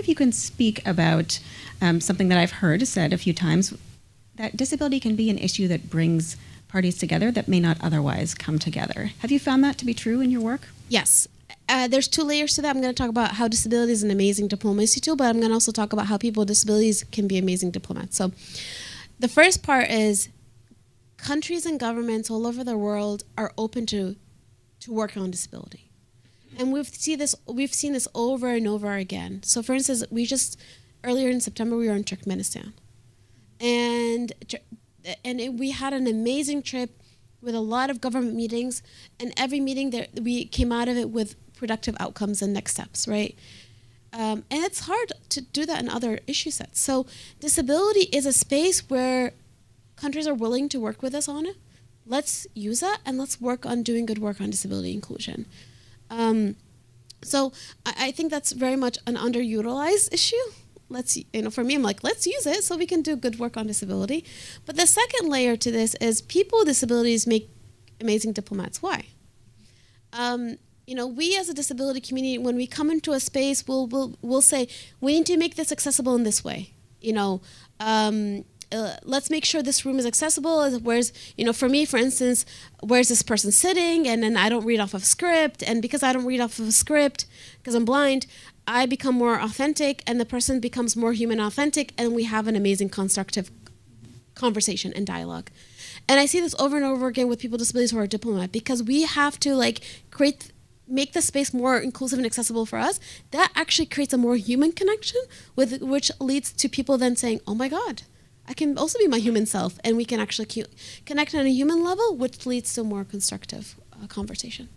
if you can speak about something that I've heard said a few times, that disability can be an issue that brings parties together that may not otherwise come together. Have you found that to be true in your work? Yes. There's two layers to that. I'm going to talk about how disability is an amazing diplomacy tool, but I'm going to also talk about how people with disabilities can be amazing diplomats. So the first part is countries and governments all over the world are open to working on disability. And we've seen this over and over again. So for instance, earlier in September, we were in Turkmenistan. And we had an amazing trip with a lot of government meetings, and every meeting we came out of it with productive outcomes and next steps, right? And it's hard to do that in other issue sets. So disability is a space where countries are willing to work with us on it. Let's use that, and let's work on doing good work on disability inclusion. So I think that's very much an underutilized issue. For me, I'm like, let's use it so we can do good work on disability. But the second layer to this is people with disabilities make amazing diplomats. Why? We as a disability community, when we come into a space, we'll say, we need to make this accessible in this way. Let's make sure this room is accessible. Where's, for me, for instance, where's this person sitting? And then I don't read off of a script. And because I don't read off of a script, because I'm blind, I become more authentic, and the person becomes more human authentic, and we have an amazing constructive conversation and dialogue. And I see this over and over again with people with disabilities who are diplomat, because we have to make the space more inclusive and accessible for us. That actually creates a more human connection, which leads to people then saying, oh my God, I can also be my human self, and we can actually connect on a human level, which leads to more constructive conversation.